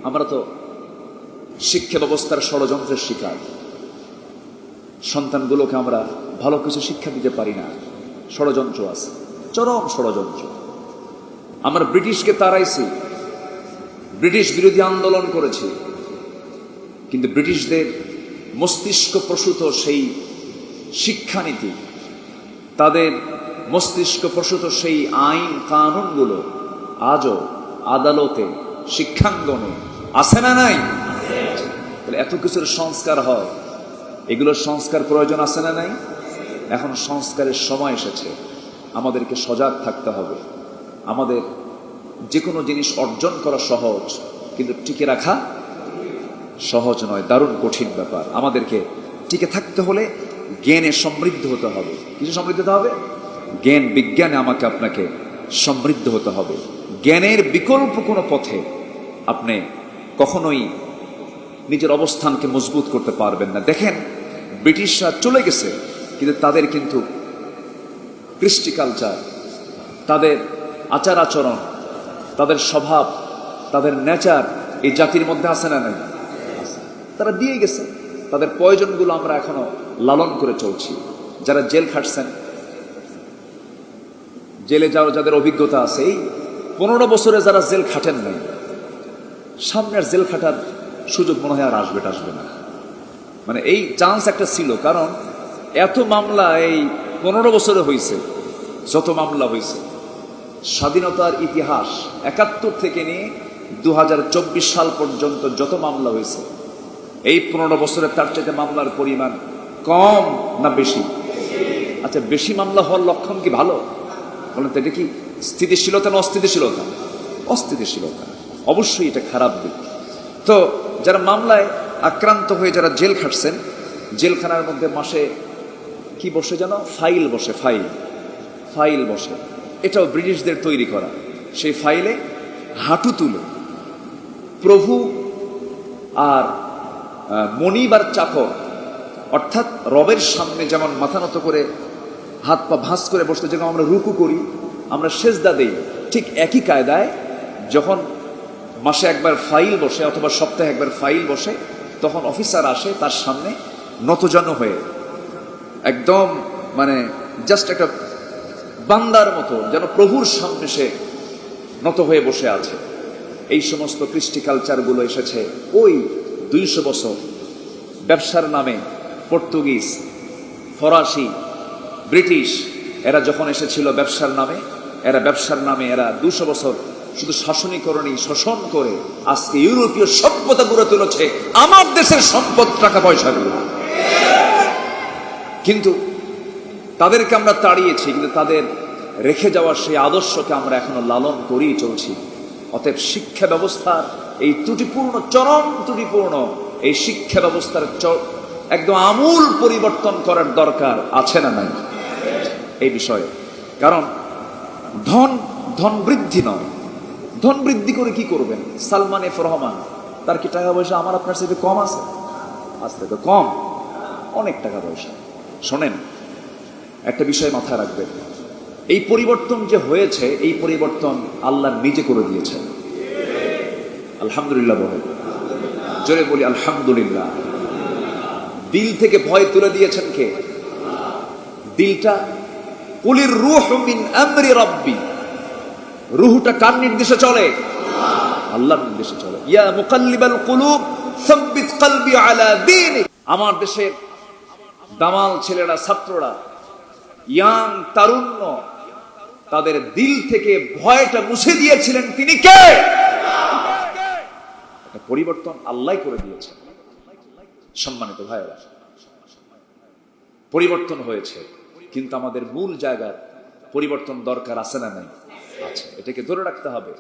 আমরা তো শিক্ষা ব্যবস্থার ষড়যন্ত্রের শিকার। সন্তানগুলোকে আমরা ভালো কিছু শিক্ষা দিতে পারি না, ষড়যন্ত্র আছে, চরম ষড়যন্ত্র। আমরা ব্রিটিশকে তাড়াইছি, ব্রিটিশ বিরোধী আন্দোলন করেছি, কিন্তু ব্রিটিশদের মস্তিষ্ক প্রসূত সেই শিক্ষানীতি, তাদের মস্তিষ্ক প্রসূত সেই আইন কানুনগুলো আজও আদালতে, শিক্ষাঙ্গনে আছে না নাই? তাহলে এত কিছুর সংস্কার হয়, এগুলোর সংস্কার প্রয়োজন আছে না নাই? এখন সংস্কারের সময় এসেছে। আমাদেরকে সজাগ থাকতে হবে। আমাদের যে কোনো জিনিস অর্জন করা সহজ, কিন্তু টিকে রাখা সহজ নয়, দারুণ কঠিন ব্যাপার। আমাদেরকে টিকে থাকতে হলে জ্ঞানে সমৃদ্ধ হতে হবে। কিছু সমৃদ্ধ হতে হবে? জ্ঞান বিজ্ঞানে আমাকে আপনাকে সমৃদ্ধ হতে হবে। জ্ঞানের বিকল্প কোনো পথে আপনি কখনোই নিজের অবস্থানকে মজবুত করতে পারবেন না। দেখেন, ব্রিটিশরা চলে গেছে, কিন্তু তাদের কিন্তু কৃষ্টি কালচার, তাদের আচার আচরণ, তাদের স্বভাব, তাদের নেচার এই জাতির মধ্যে আছে না নাই? তারা দিয়ে গেছে। তাদের প্রয়োজনগুলো আমরা এখনো লালন করে চলছি। যারা জেল খাটছেন, জেলে যাদের অভিজ্ঞতা আছে, এই 15 বছরে যারা জেল খাটেন নাই, সামনের জেল খাটার সুযোগ মনে হয় আর আসবে না। মানে এই চান্স একটা ছিল, কারণ এত মামলা এই 15 বছরে হয়েছে, যত মামলা হয়েছে স্বাধীনতার ইতিহাস 71 থেকে নিয়ে 2024 সাল পর্যন্ত যত মামলা হয়েছে, এই 15 বছরে তার চাইতে মামলার পরিমাণ কম না বেশি? আচ্ছা, বেশি মামলা হওয়ার লক্ষণ কি ভালো? বলেন তো, এটা কি স্থিতিশীলতা না অস্থিতিশীলতা? অস্থিতিশীলতা। অবশ্যই এটা খারাপ দিক। তো যারা মামলায় আক্রান্ত হয়ে যারা জেল খাটছেন, জেলখানার মধ্যে মাসে কি বসে যেন, ফাইল বসে, ফাইল বসে। এটাও ব্রিটিশদের তৈরি করা। সেই ফাইলে হাঁটু তুলে প্রভু আর মনিব আর চাকর, অর্থাৎ রবের সামনে যেমন মাথা নত করে হাত পা ভাঁজ করে বসতে, যেমন আমরা রুকু করি, আমরা সেজদা দেই, ঠিক একই কায়দায় যখন মাসে একবার ফাইল বসে অথবা সপ্তাহে একবার ফাইল বসে, তখন অফিসার আসে তার সামনে নতজানু হয়ে, একদম মানে জাস্ট একটা বান্দার মতো, যেন প্রভুর সামনে সে নত হয়ে বসে আছে। এই সমস্ত কৃষ্টি কালচারগুলো এসেছে ওই 200 বছর। ব্যবসার নামে পর্তুগিজ, ফরাসি, ব্রিটিশ এরা যখন এসেছিল ব্যবসার নামে, এরা 200 বছর শুধু শাসনীকরণই শোষণ করে আজকে ইউরোপীয় সভ্যতা গড়ে তুলেছে আমার দেশের সম্পদ, টাকা পয়সাগুলো। কিন্তু তাদেরকে আমরা তাড়িয়েছি, কিন্তু তাদের রেখে যাওয়ার সেই আদর্শকে আমরা এখনো লালন করেই চলছি। অতএব শিক্ষা ব্যবস্থার এই ত্রুটিপূর্ণ, চরম ত্রুটিপূর্ণ এই শিক্ষা ব্যবস্থার একদম আমূল পরিবর্তন করার দরকার আছে না নাই এই বিষয়ে? কারণ ধন বৃদ্ধি নয়। ধন বৃদ্ধি করে কি করবেন? সালমান এফ রহমান, তার কি টাকা পয়সা আমার আপনার সাথে কম আছে? আজ থেকে কম, অনেক টাকা পয়সা। শোনেন, একটা বিষয় মাথায় রাখবেন, এই পরিবর্তন যে হয়েছে, এই পরিবর্তন আল্লাহ নিজে করে দিয়েছেন। আলহামদুলিল্লাহ বলেন, জোরে বলি আলহামদুলিল্লাহ। দিল থেকে ভয় তুলে দিয়েছেন কে? দিলটা, কুলির রূহ মিন আমরি রাব্বি, রূহটা কার নির্দেশে চলে? আল্লাহর নির্দেশে চলে। ইয়া মুকাল্লিবাল কুলুব সাব্বিত কলবি আলা দীনিক। আমার দেশের দামাল ছেলেরা, ছাত্ররা, ইয়াং তারুণ্য, তাদের দিল থেকে ভয়টা মুছে দিয়েছিলেন তিনি কে? একটা পরিবর্তন আল্লাহ করে দিয়েছেন। সম্মানিত ভাইরা, পরিবর্তন হয়েছে, কিন্তু আমাদের মূল জায়গার পরিবর্তন দরকার আছে না নাই? আছে। এটাকে ধরে রাখতে হবে।